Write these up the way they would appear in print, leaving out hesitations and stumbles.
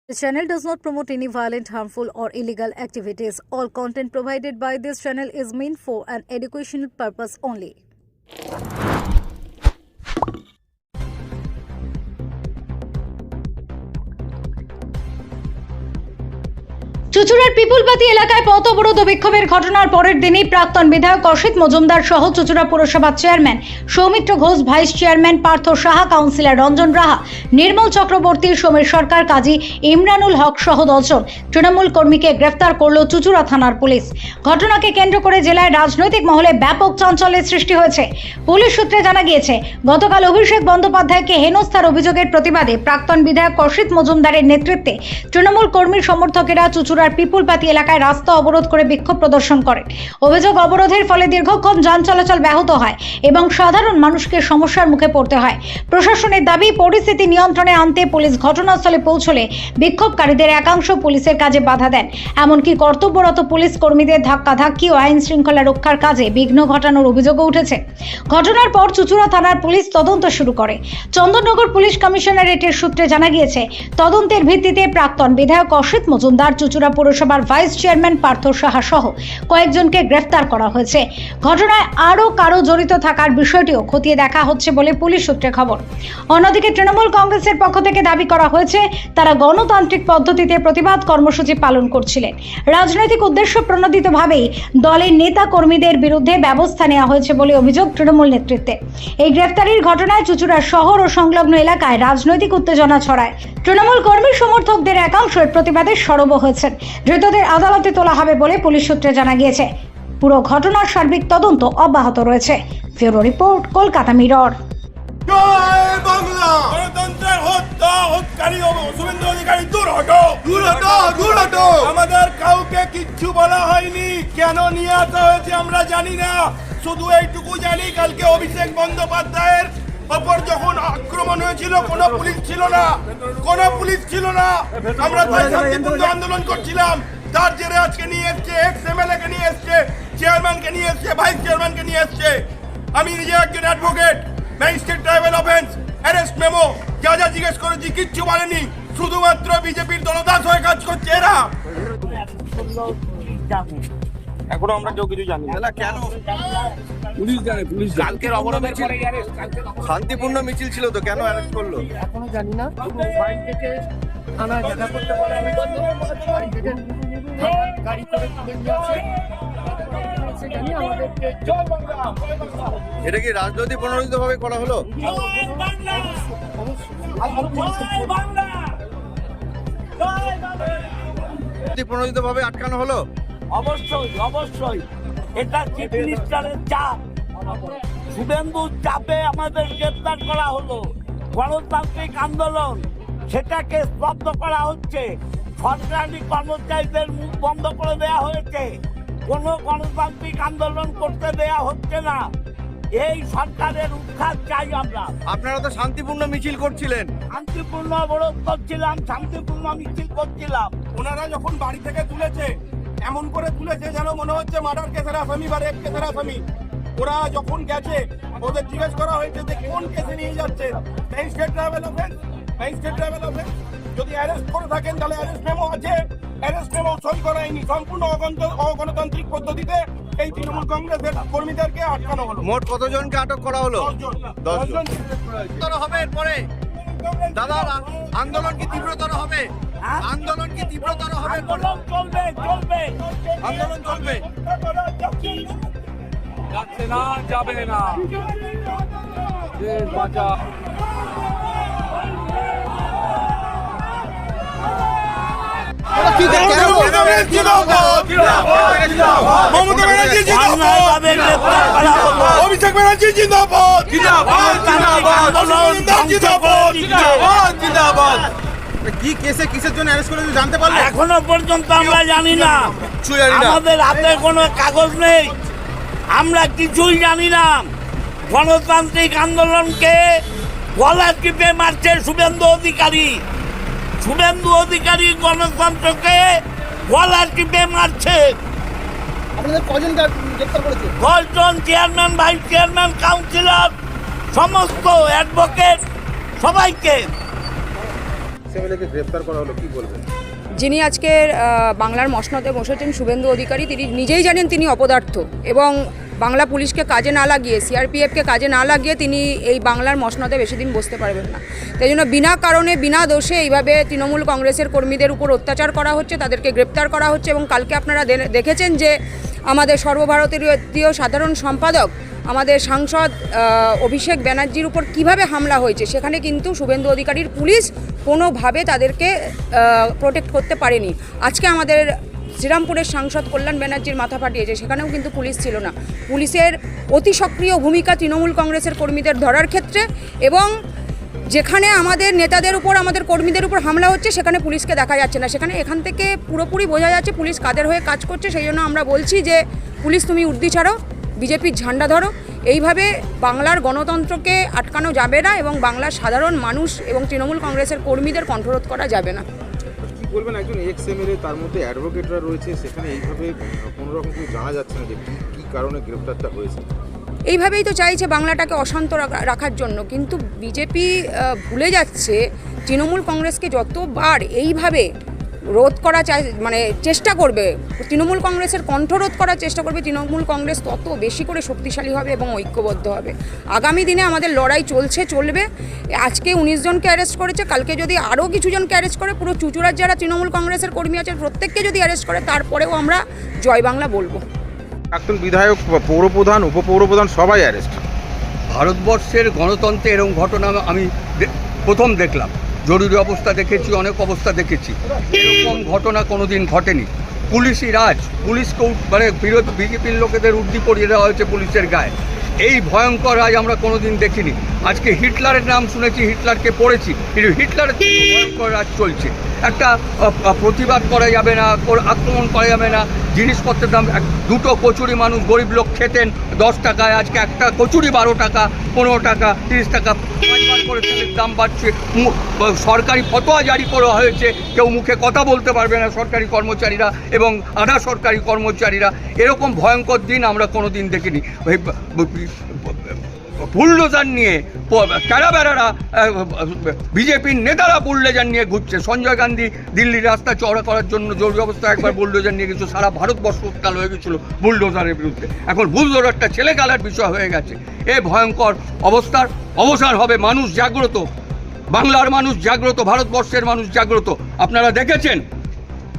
The channel does not promote any violent, harmful, or illegal activities. All content provided by this channel is meant for an educational purpose only. চুচুড়ার পিপুলপাতি এলাকায় পথ অবরোধ ও বিক্ষোভের ঘটনার পরের দিনই প্রাক্তন বিধায়ক অসিত মজুমদার সহ চুচুড়া পুরসভার chairman Soumitra Ghosh, vice chairman Partha Saha, councillor Ranjan Raha, Nirmal Chakraborty, Samir Sarkar, Kazi Imranul Haque সহ 10 জন তৃণমূল কর্মীকে গ্রেফতার করল চুচুড়া থানার পুলিশ। ঘটনাকে কেন্দ্র করে জেলায় রাজনৈতিক মহলে ব্যাপক চাঞ্চল্যের সৃষ্টি হয়েছে। পুলিশ সূত্রে জানা গিয়েছে, গতকাল অভিষেক বন্দ্যোপাধ্যায়কে হেনস্থার অভিযোগের প্রতিবাদে প্রাক্তন বিধায়ক অসিত মজুমদারের নেতৃত্বে তৃণমূল কর্মী সমর্থকেরা চুচুড়ার পিপুলপাতি এলাকায় রাস্তা অবরোধ করে বিক্ষোভ প্রদর্শন করেন। অভিযোগ, অবরোধের ফলে দীর্ঘক্ষণ যান চলাচল ব্যাহত হয় এবং সাধারণ মানুষকে সমস্যার মুখে পড়তে হয়। প্রশাসনের দাবি, পরিস্থিতি নিয়ন্ত্রণে আনতে পুলিশ ঘটনাস্থলে পৌঁছলে বিক্ষোভকারীদের একাংশ পুলিশের কাজে বাধা দেন। এমনকি কর্তব্যরত পুলিশ কর্মীদের ধাক্কাধাক্কি ও আইন শৃঙ্খলা রক্ষার কাজে বিঘ্ন ঘটানোর অভিযোগও উঠেছে। ঘটনার পর চুচুড়া থানার পুলিশ তদন্ত শুরু করে। চন্দননগর পুলিশ কমিশনারেটের সূত্রে জানা গিয়েছে, তদন্তের ভিত্তিতে প্রাক্তন বিধায়ক অসিত মজুমদার, চুচুড়া পুরসভার ভাইস চেয়ারম্যান পার্থ সাহা সহ কয়েকজনকে গ্রেফতার করা হয়েছে। ঘটনায় আরও কারো জড়িত থাকার বিষয়টিও খতিয়ে দেখা হচ্ছে বলে পুলিশ সূত্রে খবর। অন্যদিকে তৃণমূল কংগ্রেসের পক্ষ থেকে দাবি করা হয়েছে, তারা গণতান্ত্রিক পদ্ধতিতে প্রতিবাদ কর্মসূচি পালন করছিলেন। রাজনৈতিক উদ্দেশ্য প্রণোদিতভাবেই দলের নেতা কর্মীদের বিরুদ্ধে ব্যবস্থা নেওয়া হয়েছে বলে অভিযোগ তৃণমূল নেতৃত্বে। এই গ্রেফতারির ঘটনায় চুচুড়া শহর ও সংলগ্ন এলাকায় রাজনৈতিক উত্তেজনা ছড়ায়। তৃণমূল কর্মী সমর্থকদের একাংশের প্রতিবাদে সরব হয়েছেন। ধৃতদের আদালতে তোলা হবে বলে পুলিশ সূত্রে জানা গিয়েছে। পুরো ঘটনার সার্বিক তদন্ত অব্যাহত রয়েছে। Bureau report, Kolkata mirror. জয় বাংলা! গণতন্ত্রের হত্যা হত্যাকারী শুভেন্দু অধিকারী দূর হটো, দূর হটো, দূর হটো। আমাদের কাউকে কিচ্ছু বলা হয়নি, কেন নিয়ে আসা হয়েছে আমরা জানি না। শুধু এইটুকু জানি, কালকে অভিষেক বন্দ্যোপাধ্যায়ের অপর যখন আক্রমণ হয়েছিল, কোনো পুলিশ ছিল না, কোনো পুলিশ ছিল না। আমরা তাই শান্তিপূর্ণ আন্দোলন করছিলাম। তার জেরে আজকে নিয়ে এসছে, এক্স এমএলএ কে নিয়ে এসছে, চেয়ারম্যানকে নিয়ে এসছে, ভাইস চেয়ারম্যানকে নিয়ে এসছে। আমি নিজে একজন advocate, magistrate tribal offence, arrest memo, যা যা জিজ্ঞেস করেছি কিচ্ছু বলেনি। শুধুমাত্র বিজেপির দলদাস হয়ে কাজ করছে এরা। এখনো আমরা কেউ কিছু জানি না। কেন পুলিশ জানে, পুলিশ জানে। কালকের অবরোধের পরে শান্তিপূর্ণ মিছিল ছিল তো কেন অ্যারেস্ট করলো? এখনো জানি না। বাড়ি থেকে থানায় দেখা করতে বলা হয়েছিল, বাড়ি থেকে গাড়ি করে তুলে নিয়ে আসে। জানি আমাদেরকে এটা কি রাজনৈতিক প্রণোদিত ভাবে করা হলো? প্রণোদিত ভাবে আটকানো হলো? অবশ্যই অবশ্যই এটা চিফ মিনিস্টারের চাপ, শুভেন্দুর চাপে আমাদের গ্রেপ্তার করা হলো। গণতান্ত্রিক আন্দোলন সেটাকে স্তব্ধ করা হচ্ছে। সরকারি কর্মচারীদের মুখ বন্ধ করে দেওয়া হয়েছে। কোনো গণতান্ত্রিক আন্দোলন করতে দেয়া হচ্ছে না। এই সরকারের উৎখাত চাই আমরা। আপনারা তো শান্তিপূর্ণ মিছিল করছিলেন। শান্তিপূর্ণ অবরোধ করছিলাম, শান্তিপূর্ণ মিছিল করছিলাম। ওনারা যখন বাড়ি থেকে তুলেছে, এমন করে তুলেছে যেন মনে হচ্ছে মার্ডার কেসের আসামি বা রেপ কেসের আসামি। ওরা যখন গেছে, ওদের জিজ্ঞেস করা হয়েছে যে কোন কেসে নিয়ে যাচ্ছে। Magistrate tribal offence, magistrate tribal offence. যদি অ্যারেস্ট করে থাকেন তাহলে অ্যারেস্ট মেমো আছে, অ্যারেস্ট মেমো সই করায়নি। সম্পূর্ণ অগণতান্ত্রিক পদ্ধতিতে এই তৃণমূল কংগ্রেসের কর্মীদেরকে আটকানো হলো। মোট কতজনকে আটক করা হলো? 10 জন। হবে এরপরে দাদা আন্দোলন কি তীব্রতর হবে? আন্দোলন কি তীব্রতর হবে? আন্দোলন চলবে চলবে আন্দোলন চলবে। যাচ্ছে না, যাবে না। দেশ বাঁচা। অভিষেক ব্যানার্জি জিন্দাবাদ, জিন্দাবাদ। কি কেসে কিসের জন্য অ্যারেস্ট করেছে জানতে পারলে? এখনো পর্যন্ত আমরা জানি না। আমাদের হাতে কোনো কাগজ নেই, আমরা কিছুই জানি না। গণতান্ত্রিক আন্দোলনকে গলা টিপে মারছে শুভেন্দু অধিকারী। শুভেন্দু অধিকারী গণতন্ত্রকে গলা টিপে মারছে। আপনাদের কজন গ্রেফতার করেছে? 10 জন চেয়ারম্যান, ভাইস চেয়ারম্যান, কাউন্সিলর, সমস্ত অ্যাডভোকেট, সবাইকে। এমএলএ কে গ্রেফতার করা হলো, কি বলবেন? যিনি আজকের বাংলার মসনদে বসেছেন শুভেন্দু অধিকারী, তিনি নিজেই জানেন তিনি অপদার্থ এবং বাংলা পুলিশকে কাজে না লাগিয়ে, সিআরপিএফকে কাজে না লাগিয়ে তিনি এই বাংলার মসনদে বেশি দিন বসতে পারবেন না। তাই জন্য বিনা কারণে বিনা দোষে এইভাবে তৃণমূল কংগ্রেসের কর্মীদের উপর অত্যাচার করা হচ্ছে, তাদেরকে গ্রেপ্তার করা হচ্ছে। এবং কালকে আপনারা দেখেছেন যে আমাদের সর্বভারতীয় সাধারণ সম্পাদক আমাদের সাংসদ অভিষেক ব্যানার্জির উপর কিভাবে হামলা হয়েছে, সেখানে কিন্তু শুভেন্দু অধিকারীর পুলিশ কোনোভাবে তাদেরকে প্রোটেক্ট করতে পারেনি। আজকে আমাদের শ্রীরামপুরের সাংসদ কল্যাণ ব্যানার্জির মাথা ফাটিয়েছে, সেখানেও কিন্তু পুলিশ ছিল না। পুলিশের অতি সক্রিয় ভূমিকা তৃণমূল কংগ্রেসের কর্মীদের ধরার ক্ষেত্রে, এবং যেখানে আমাদের নেতাদের উপর, আমাদের কর্মীদের উপর হামলা হচ্ছে সেখানে পুলিশকে দেখা যাচ্ছে না। সেখানে এখান থেকে পুরোপুরি বোঝা যাচ্ছে পুলিশ কাদের হয়ে কাজ করছে। সেই জন্য আমরা বলছি যে পুলিশ তুমি উর্দি ছাড়ো, বিজেপির ঝান্ডা ধরো। এইভাবে বাংলার গণতন্ত্রকে আটকানো যাবে না এবং বাংলার সাধারণ মানুষ এবং তৃণমূল কংগ্রেসের কর্মীদের কণ্ঠরোধ করা যাবে না। কি বলবেন, একজন এক্স এমএলএ, তার মধ্যে অ্যাডভোকেটরা রয়েছে, সেখানে এইভাবে কোনো রকম কিছু জানা যাচ্ছে না যে কী কারণে গ্রেফতারটা হয়েছে? এইভাবেই তো চাইছে বাংলাটাকে অশান্ত রাখার জন্য, কিন্তু বিজেপি ভুলে যাচ্ছে তৃণমূল কংগ্রেসকে যতবার এইভাবে রোধ করা চেষ্টা করবে, তৃণমূল কংগ্রেসের কণ্ঠরোধ করার চেষ্টা করবে, তৃণমূল কংগ্রেস তত বেশি করে শক্তিশালী হবে এবং ঐক্যবদ্ধ হবে। আগামী দিনে আমাদের লড়াই চলবে। আজকে 19 জনকে অ্যারেস্ট করেছে, কালকে যদি আরও কিছু জনকে অ্যারেস্ট করে, পুরো চুঁচুড়ার যারা তৃণমূল কংগ্রেসের কর্মী আছে প্রত্যেককে যদি অ্যারেস্ট করে, তারপরেও আমরা জয় বাংলা বলবো। প্রাক্তন বিধায়ক, পৌরপ্রধান, উপপৌরপ্রধান সবাই অ্যারেস্ট। ভারতবর্ষের গণতন্ত্রে এরকম ঘটনা আমি প্রথম দেখলাম। জরুরি অবস্থা দেখেছি, অনেক অবস্থা দেখেছি, এরকম ঘটনা কোনোদিন ঘটেনি। পুলিশই রাজ, পুলিশকেও বিজেপির লোকেদের উর্দি পরিয়ে দেওয়া হয়েছে পুলিশের গায়ে। এই ভয়ঙ্কর রাজ আমরা কোনোদিন দেখিনি। আজকে হিটলারের নাম শুনেছি, হিটলারকে পড়েছি, কিন্তু হিটলারের থেকে ভয়ঙ্কর রাজ চলছে। একটা প্রতিবাদ করা যাবে না, আক্রমণ করা যাবে না। জিনিসপত্রের দাম, দুটো কচুরি মানুষ গরিব লোক খেতেন 10 টাকায়, আজকে একটা কচুরি 12 টাকা, 15 টাকা, 30 টাকা, 5বার করে তেলের দাম বাড়ছে। সরকারি ফতোয়া জারি করা হয়েছে, কেউ মুখে কথা বলতে পারবে না সরকারি কর্মচারীরা এবং আধা সরকারি কর্মচারীরা। এরকম ভয়ঙ্কর দিন আমরা কোনো দিন দেখিনি। বুলডোজার নিয়ে ক্যারাবেরারা, বিজেপির নেতারা বুলডোজার নিয়ে ঘুরছে। সঞ্জয় গান্ধী দিল্লির রাস্তা চওড়া করার জন্য জরুরি অবস্থা একবার বুলডোজার নিয়ে গেছিল, সারা ভারতবর্ষ উত্তাল হয়ে গেছিল বুলডোজারের বিরুদ্ধে। এখন বুলডোজারটা ছেলে খেলার বিষয় হয়ে গেছে। এই ভয়ঙ্কর অবস্থার অবসান হবে। মানুষ জাগ্রত, বাংলার মানুষ জাগ্রত, ভারতবর্ষের মানুষ জাগ্রত। আপনারা দেখেছেন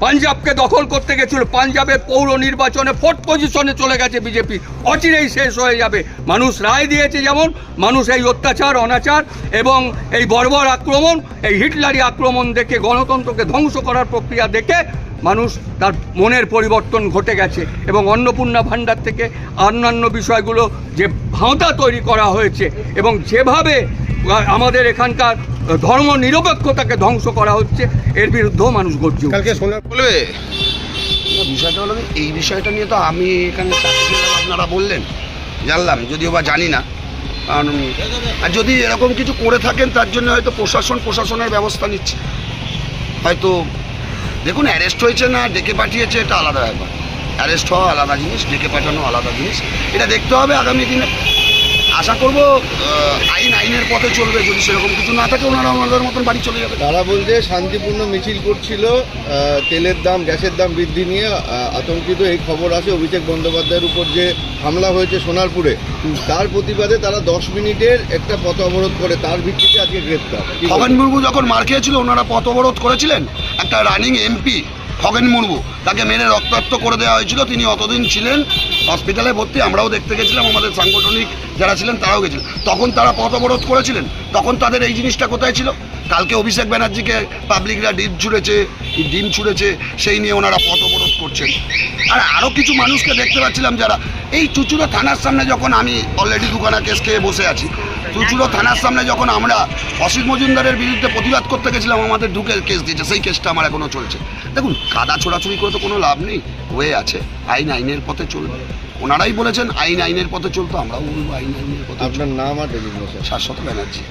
পাঞ্জাবকে দখল করতে গেছিল, পাঞ্জাবের পৌর নির্বাচনে 4th পজিশনে চলে গেছে বিজেপি, অচিরেই শেষ হয়ে যাবে। মানুষ রায় দিয়েছে, যেমন মানুষ এই অত্যাচার, অনাচার এবং এই বর্বর আক্রমণ, এই হিটলারি আক্রমণ দেখে, গণতন্ত্রকে ধ্বংস করার প্রক্রিয়া দেখে মানুষ তার মনের পরিবর্তন ঘটে গেছে। এবং অন্নপূর্ণা ভাণ্ডার থেকে অন্যান্য বিষয়গুলো যে ভাঁওতা তৈরি করা হয়েছে এবং যেভাবে আমাদের এখানকার ধর্ম নিরপেক্ষতাকে ধ্বংস করা হচ্ছে, এর বিরুদ্ধেও মানুষ গর্জে উঠছে। কালকে শোনা বলবে বিষয়টা হলো, এই বিষয়টা নিয়ে তো আমি এখানে আপনারা বললেন, জানলাম, যদিও বা জানি না। কারণ আর যদি এরকম কিছু করে থাকেন তার জন্য হয়তো প্রশাসনের ব্যবস্থা নিচ্ছে। হয়তো দেখুন, অ্যারেস্ট হয়েছে না ডেকে পাঠিয়েছে এটা আলাদা ব্যাপার। অ্যারেস্ট হওয়া আলাদা জিনিস, ডেকে পাঠানো আলাদা জিনিস। এটা দেখতে হবে আগামী দিনে। আশা করবো আইনের পথে চলবে। যদি সেরকম কিছু না থাকে, ওনারা ওনাদের মতন বাড়ি চলে যাবে। তারা বলছে শান্তিপূর্ণ মিছিল করছিল, তেলের দাম, গ্যাসের দাম বৃদ্ধি নিয়ে আতঙ্কিত। এই খবর আসে অভিষেক বন্দ্যোপাধ্যায়ের উপর যে হামলা হয়েছে সোনারপুরে, তার প্রতিবাদে তারা 10 মিনিটের একটা পথ অবরোধ করে, তার ভিত্তিতে আজকে গ্রেপ্তার। খগেন মুর্মু যখন মার খেয়েছিল, ওনারা পথ অবরোধ করেছিলেন। একটা রানিং এমপি খগেন মুর্মু, তাকে মেরে রক্তাক্ত করে দেওয়া হয়েছিল। তিনি অতদিন ছিলেন হসপিটালে ভর্তি, আমরাও দেখতে গেছিলাম, আমাদের সাংগঠনিক যারা ছিলেন তারাও গেছিলেন। তখন তারা পথ অবরোধ করেছিলেন, তখন তাদের এই জিনিসটা কোথায় ছিল? কালকে অভিষেক ব্যানার্জিকে পাবলিকরা ডিম ছুঁড়েছে, সেই নিয়ে ওনারা পথ অবরোধ করছেন। আর আরও কিছু মানুষকে দেখতে পাচ্ছিলাম যারা এই চুঁচুড়া থানার সামনে, যখন আমি অলরেডি দুখানা কেস খেয়ে বসে আছি, চুঁচুড়া থানার সামনে যখন আমরা অসিত মজুমদারের বিরুদ্ধে প্রতিবাদ করতে গেছিলাম, আমাদের ঢুকে কেস দিয়েছে। সেই কেসটা আমার এখনও চলছে। দেখুন, কাদা ছোড়াছুড়ি করে তো কোনো লাভ নেই, হয়ে আছে। আইনের পথে চলবে। ওনারাই বলেছেন আইনের পথে চলতো, আমরাও বলবো আইনের পথে। আপনার নাম আর designation? Shashwata Banerjee.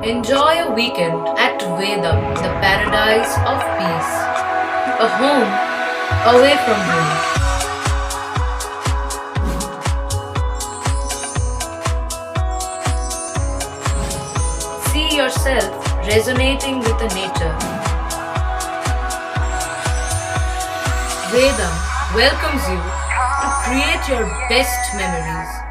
Enjoy a weekend at Vedam, the paradise of peace. A home away from home. See yourself resonating with the nature. Vedam welcomes you to create your best memories.